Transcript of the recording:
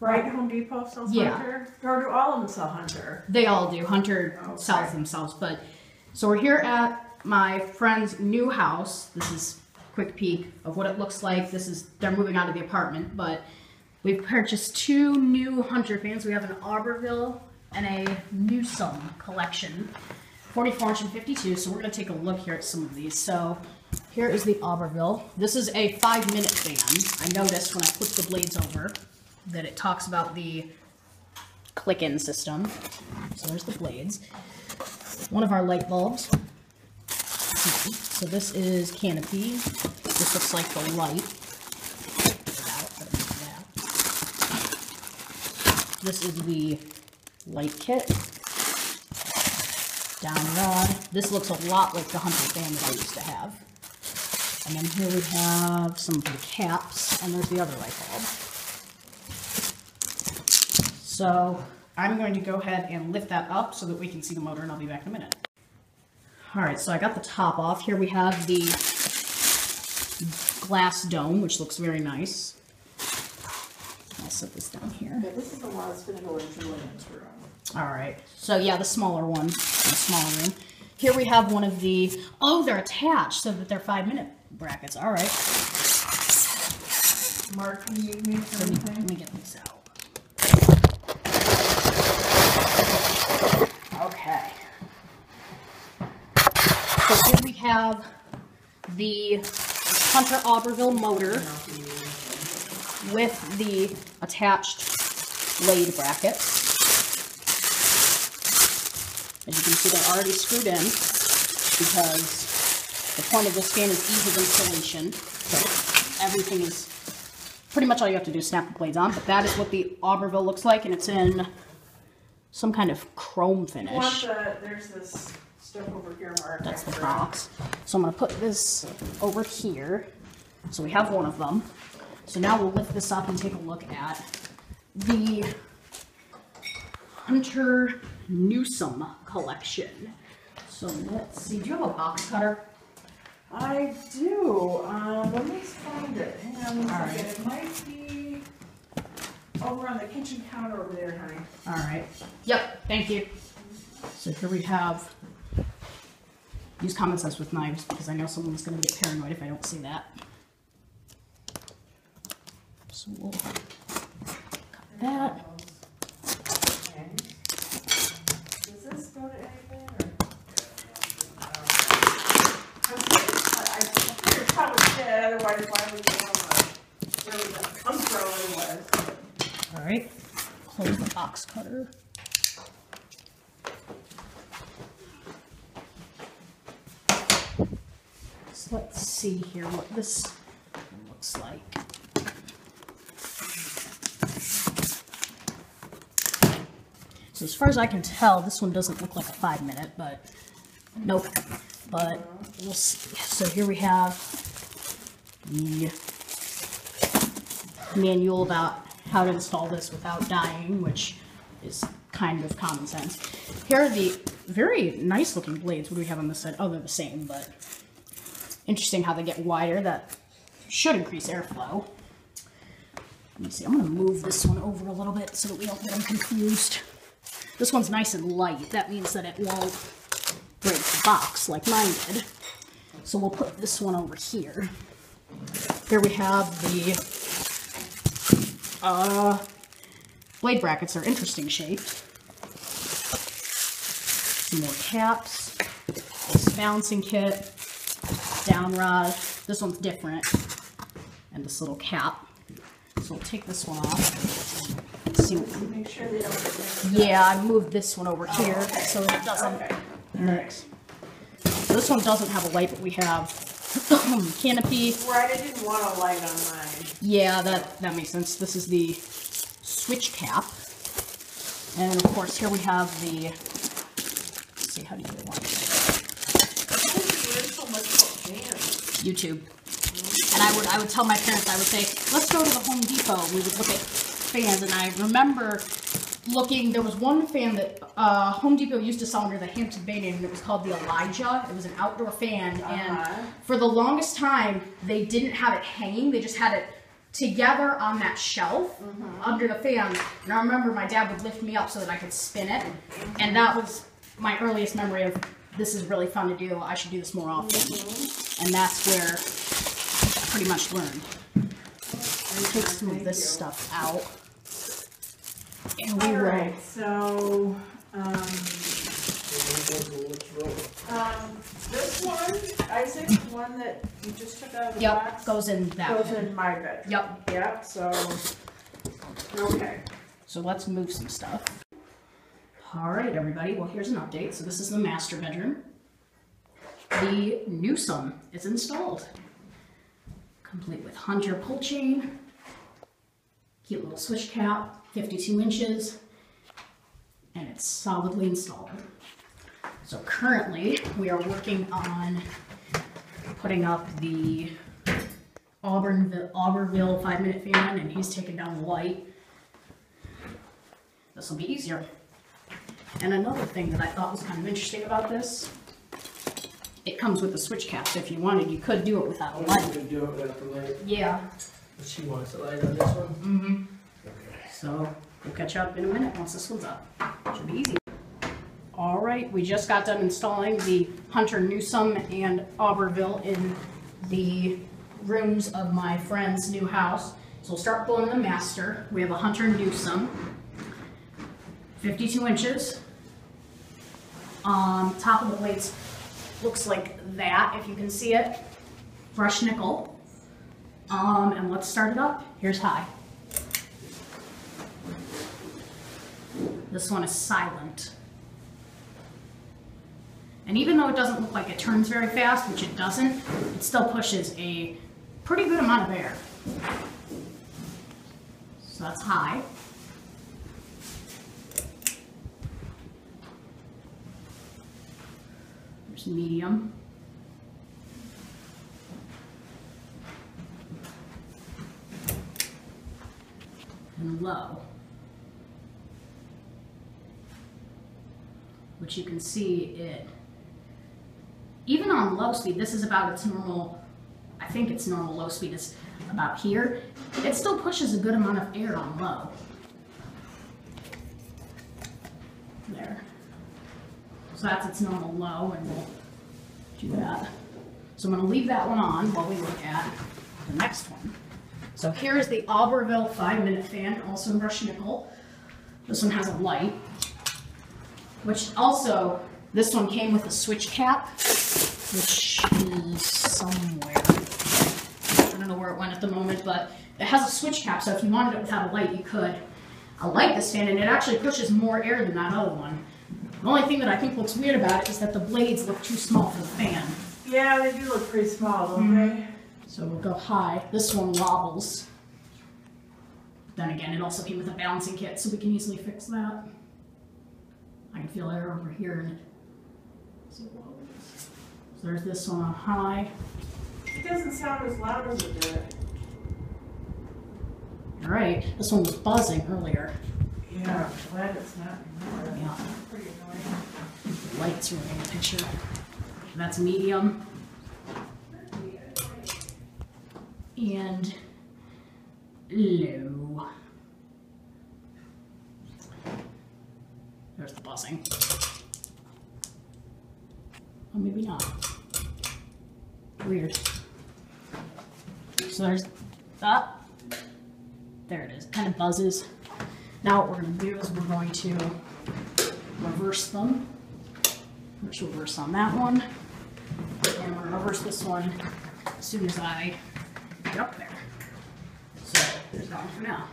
Right, Home Depot sells Hunter? Or do all of them sell Hunter? They all do. Hunter sells themselves. But so we're here at my friend's new house. This is a quick peek of what it looks like. They're moving out of the apartment, but we've purchased 2 new Hunter fans. We have an Auberville and a Newsome collection, 44-inch and 52. So we're going to take a look here at some of these. So here is the Auberville. This is a 5-minute fan. I noticed when I flipped the blades over that it talks about the click-in system. So there's the blades. One of our light bulbs. So this is canopy. This looks like the light. This is the light kit. Down rod. This looks a lot like the Hunter fan that I used to have. And then here we have some of the caps, and there's the other light bulb. So I'm going to go ahead and lift that up so that we can see the motor, and I'll be back in a minute. All right, so I got the top off. Here we have the glass dome, which looks very nice. I'll set this down here. Yeah, this is the one that's going to go into William's room. All right, so yeah, the smaller one, the smaller room. Here we have one of the, they're attached so that they're 5-minute brackets. All right. Mark, can you make something? Let me get these out. Okay. So here we have the Hunter Auberville motor with the attached blade brackets. As you can see, they're already screwed in because the point of this fan is ease of installation. So everything is pretty much all you have to do is snap the blades on. But that is what the Auberville looks like, and it's in some kind of chrome finish. There's this stuff over here, Mark. That's the box. So I'm going to put this over here. So we have one of them. So now we'll lift this up and take a look at the Hunter Newsome collection. So let's see. Do you have a box cutter? I do. Let me find it. Hang on one second. Right. It might be over on the kitchen counter over there, honey. All right. Yep. Thank you. So here we have. Use common sense with knives because I know someone's going to get paranoid if I don't see that. So we'll cut that. Okay. Does this go to anything? I figured it probably did, otherwise why would you want to really unthrow it was. All right. Close the box cutter. So let's see here what this looks like. So as far as I can tell, this one doesn't look like a 5-minute, but nope. But we'll see. So here we have the manual about how to install this without dying, which is kind of common sense. Here are the very nice looking blades. What do we have on this side? Oh, they're the same, but interesting how they get wider. That should increase airflow. Let me see. I'm going to move this one over a little bit so that we don't get them confused. This one's nice and light. That means that it won't break the box like mine did. So we'll put this one over here. Here we have the blade brackets. Are interesting shaped. Some more caps. This balancing kit. Down rod. This one's different. And this little cap. So we'll take this one off. Let's see. Make sure they don't. Yeah, I moved this one over here so it doesn't mix. So this one doesn't have a light, but we have canopy. Right, I didn't want a light on mine. Yeah, that makes sense. This is the switch cap. And of course here we have the, let's see, how do you want it? YouTube. And I would tell my parents, I would say, let's go to the Home Depot. We would look at fans, and I remember looking, there was one fan that Home Depot used to sell under the Hampton Bay name, and it was called the Elijah. It was an outdoor fan, and for the longest time, they didn't have it hanging. They just had it together on that shelf under the fan. And I remember my dad would lift me up so that I could spin it. And that was my earliest memory of, this is really fun to do. I should do this more often. And that's where I pretty much learned. Take some of this stuff out. And we will. So, this one, Isaac's one that you just took out of the box. Yep, goes in that Goes one. in my bedroom. Yep. Yep, so, okay. So let's move some stuff. All right, everybody. Well, here's an update. So this is the master bedroom. The Newsome is installed. Complete with Hunter pull chain. Cute little switch cap, 52 inches. And it's solidly installed. So currently, we are working on putting up the Auberville 5-minute fan, and he's taking down the light. This will be easier. And another thing that I thought was kind of interesting about this, it comes with a switch cap, so if you wanted, you could do it without a light. You could do it without the light. Yeah. But she wants a light on this one? Mm-hmm. Okay. So we'll catch up in a minute once this one's up. Should be easy. All right, we just got done installing the Hunter Newsome and Auberville in the rooms of my friend's new house. So we'll start pulling the master. We have a Hunter Newsome, 52 inches. Top of the plates looks like that, if you can see it. Brushed nickel. And let's start it up. Here's high. This one is silent. And even though it doesn't look like it turns very fast, which it doesn't, it still pushes a pretty good amount of air. So that's high. There's medium. And low. Which you can see it, even on low speed, this is about its normal, I think its normal low speed is about here. It still pushes a good amount of air on low. There. So that's its normal low, and we'll do that. So I'm going to leave that one on while we look at the next one. So here is the Auberville 5-minute fan, also in brushed nickel. This one has a light, which also, this one came with a switch cap, which is somewhere. I don't know where it went at the moment, but it has a switch cap, so if you wanted it without a light, you could. I like this fan, and it actually pushes more air than that other one. The only thing that I think looks weird about it is that the blades look too small for the fan. Yeah, they do look pretty small, don't they? So we'll go high. This one wobbles. Then again, it also came with a balancing kit, so we can easily fix that. I can feel air over here in it. So there's this one on high. It doesn't sound as loud as it did. All right, this one was buzzing earlier. Yeah, I'm glad it's not anymore. Yeah. Pretty annoying. Lights are in the picture. That's medium. And low. There's the buzzing. Oh, maybe not. Weird. So there's that. There it is. It kind of buzzes. Now what we're going to do is we're going to reverse them. Let's reverse on that one. And we're going to reverse this one as soon as I get up there. So there's that one for now.